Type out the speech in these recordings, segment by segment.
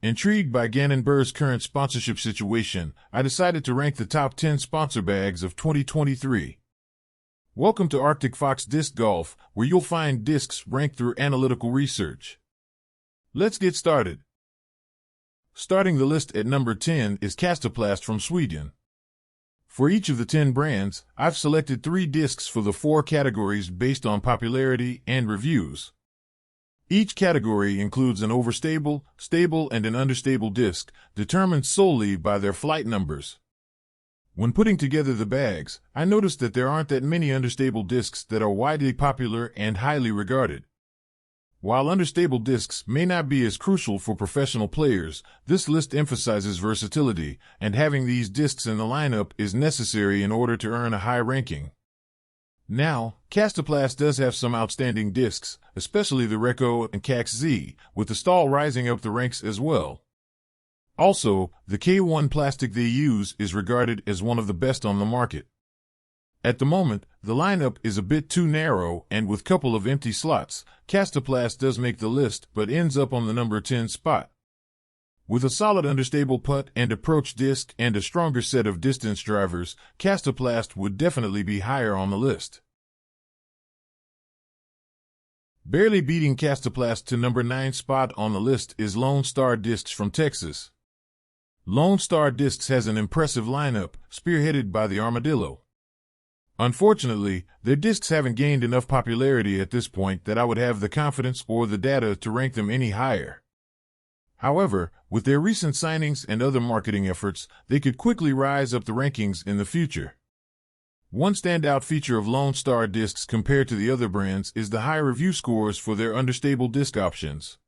Intrigued by Gannon Buhr's current sponsorship situation, I decided to rank the top 10 sponsor bags of 2023. Welcome to Arctic Fox Disc Golf, where you'll find discs ranked through analytical research. Let's get started. Starting the list at number 10 is Kastaplast from Sweden. For each of the 10 brands, I've selected 3 discs for the 4 categories based on popularity and reviews. Each category includes an overstable, stable, and an understable disc, determined solely by their flight numbers. When putting together the bags, I noticed that there aren't that many understable discs that are widely popular and highly regarded. While understable discs may not be as crucial for professional players, this list emphasizes versatility, and having these discs in the lineup is necessary in order to earn a high ranking. Now, Kastaplast does have some outstanding discs, especially the Reco and Cax Z, with the Stahl rising up the ranks as well. Also, the K1 plastic they use is regarded as one of the best on the market. At the moment, the lineup is a bit too narrow, and with a couple of empty slots, Kastaplast does make the list but ends up on the number 10 spot. With a solid understable putt and approach disc and a stronger set of distance drivers, Kastaplast would definitely be higher on the list. Barely beating Kastaplast to number 9 spot on the list is Lone Star Discs from Texas. Lone Star Discs has an impressive lineup, spearheaded by the Armadillo. Unfortunately, their discs haven't gained enough popularity at this point that I would have the confidence or the data to rank them any higher. However, with their recent signings and other marketing efforts, they could quickly rise up the rankings in the future. One standout feature of Lone Star Discs compared to the other brands is the high review scores for their understable disc options.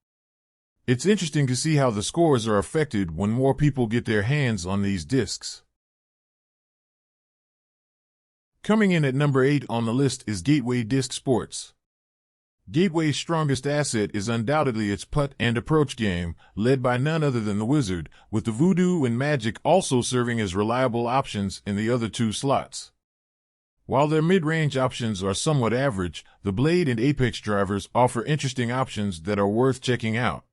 It's interesting to see how the scores are affected when more people get their hands on these discs. Coming in at number 8 on the list is Gateway Disc Sports. Gateway's strongest asset is undoubtedly its putt and approach game, led by none other than the Wizard, with the Voodoo and Magic also serving as reliable options in the other 2 slots. While their mid-range options are somewhat average, the Blade and Apex drivers offer interesting options that are worth checking out.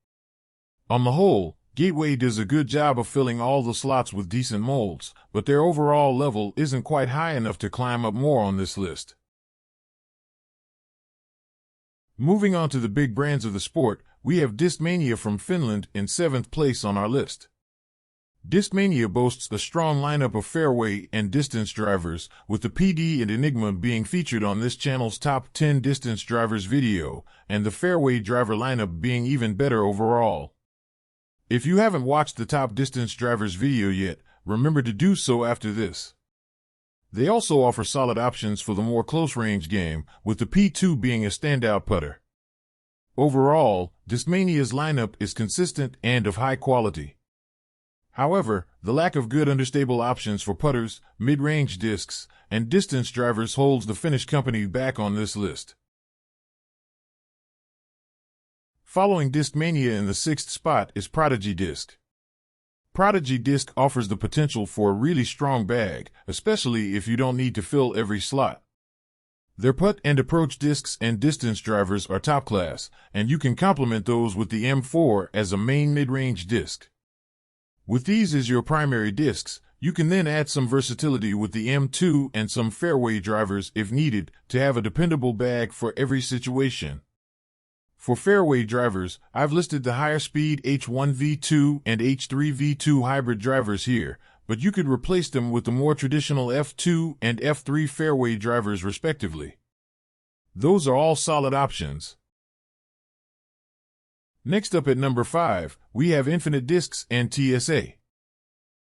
On the whole, Gateway does a good job of filling all the slots with decent molds, but their overall level isn't quite high enough to climb up more on this list. Moving on to the big brands of the sport, we have Discmania from Finland in 7th place on our list. Discmania boasts a strong lineup of fairway and distance drivers, with the PD and Enigma being featured on this channel's top 10 distance drivers video, and the fairway driver lineup being even better overall. If you haven't watched the top distance drivers video yet, remember to do so after this. They also offer solid options for the more close-range game, with the P2 being a standout putter. Overall, Discmania's lineup is consistent and of high quality. However, the lack of good understable options for putters, mid-range discs, and distance drivers holds the Finnish company back on this list. Following Discmania in the 6th spot is Prodigy Disc. Prodigy Disc offers the potential for a really strong bag, especially if you don't need to fill every slot. Their putt and approach discs and distance drivers are top class, and you can complement those with the M4 as a main mid-range disc. With these as your primary discs, you can then add some versatility with the M2 and some fairway drivers if needed to have a dependable bag for every situation. For fairway drivers, I've listed the higher speed H1V2 and H3V2 hybrid drivers here, but you could replace them with the more traditional F2 and F3 fairway drivers respectively. Those are all solid options. Next up at number 5, we have Infinite Discs and TSA.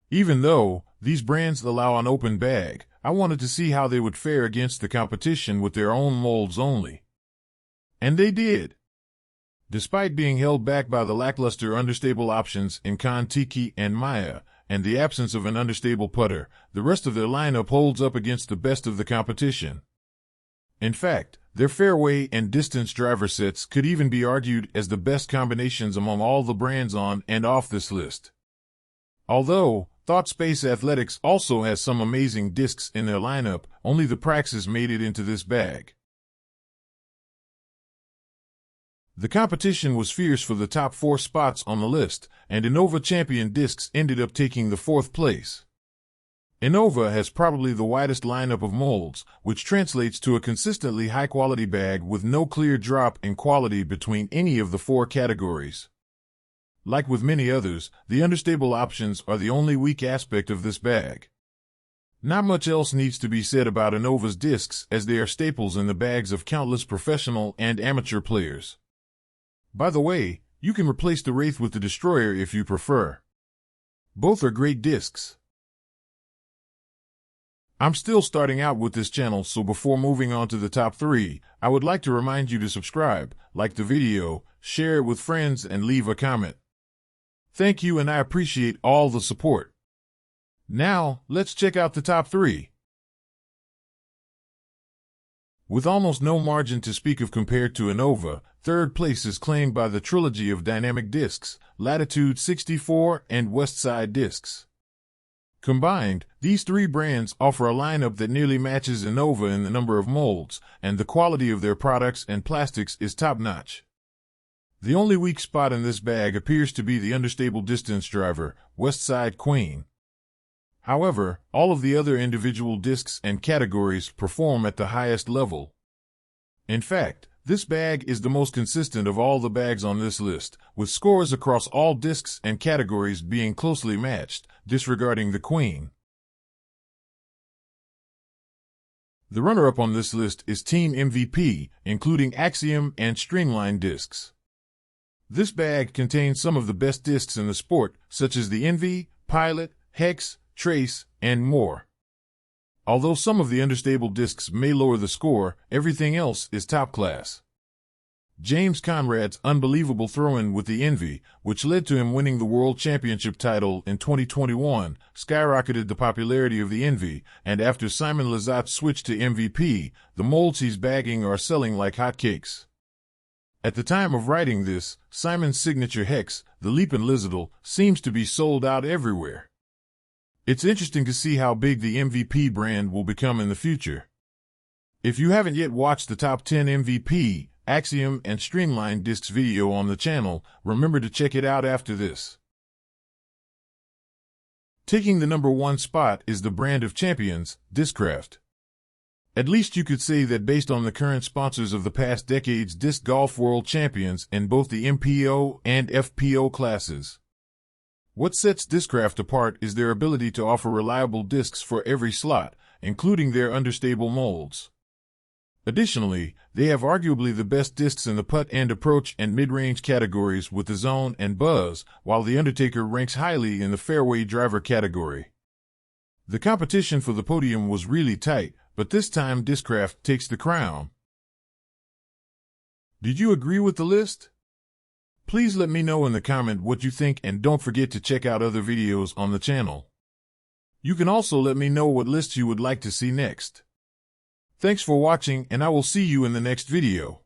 Even though these brands allow an open bag, I wanted to see how they would fare against the competition with their own molds only. And they did. Despite being held back by the lackluster understable options in Kon-Tiki and Maya, and the absence of an understable putter, the rest of their lineup holds up against the best of the competition. In fact, their fairway and distance driver sets could even be argued as the best combinations among all the brands on and off this list. Although Thought Space Athletics also has some amazing discs in their lineup, only the Praxis made it into this bag. The competition was fierce for the top 4 spots on the list, and Innova Champion Discs ended up taking the 4th place. Innova has probably the widest lineup of molds, which translates to a consistently high-quality bag with no clear drop in quality between any of the 4 categories. Like with many others, the understable options are the only weak aspect of this bag. Not much else needs to be said about Innova's discs, as they are staples in the bags of countless professional and amateur players. By the way, you can replace the Wraith with the Destroyer if you prefer. Both are great discs. I'm still starting out with this channel, so before moving on to the top 3, I would like to remind you to subscribe, like the video, share it with friends, and leave a comment. Thank you, and I appreciate all the support. Now, let's check out the top 3. With almost no margin to speak of compared to Innova, 3rd place is claimed by the trilogy of dynamic discs, Latitude 64 and Westside discs. Combined, these 3 brands offer a lineup that nearly matches Innova in the number of molds, and the quality of their products and plastics is top-notch. The only weak spot in this bag appears to be the understable distance driver, Westside Queen. However, all of the other individual discs and categories perform at the highest level. In fact, this bag is the most consistent of all the bags on this list, with scores across all discs and categories being closely matched, disregarding the Queen. The runner-up on this list is Team MVP, including Axiom and Streamline discs. This bag contains some of the best discs in the sport, such as the Envy, Pilot, Hex, Trace, and more. Although some of the understable discs may lower the score, everything else is top class. James Conrad's unbelievable throw-in with the Envy, which led to him winning the World Championship title in 2021, skyrocketed the popularity of the Envy, and after Simon Lizotte switched to MVP, the molds he's bagging are selling like hotcakes. At the time of writing this, Simon's signature Hex, the Leapin' Lizardle, seems to be sold out everywhere. It's interesting to see how big the MVP brand will become in the future. If you haven't yet watched the top 10 MVP, Axiom, and Streamline discs video on the channel, remember to check it out after this. Taking the number 1 spot is the brand of champions, Discraft. At least you could say that based on the current sponsors of the past decade's disc golf world champions in both the MPO and FPO classes. What sets Discraft apart is their ability to offer reliable discs for every slot, including their understable molds. Additionally, they have arguably the best discs in the putt and approach and mid-range categories with the Zone and Buzz, while the Undertaker ranks highly in the fairway driver category. The competition for the podium was really tight, but this time Discraft takes the crown. Did you agree with the list? Please let me know in the comment what you think, and don't forget to check out other videos on the channel. You can also let me know what lists you would like to see next. Thanks for watching, and I will see you in the next video.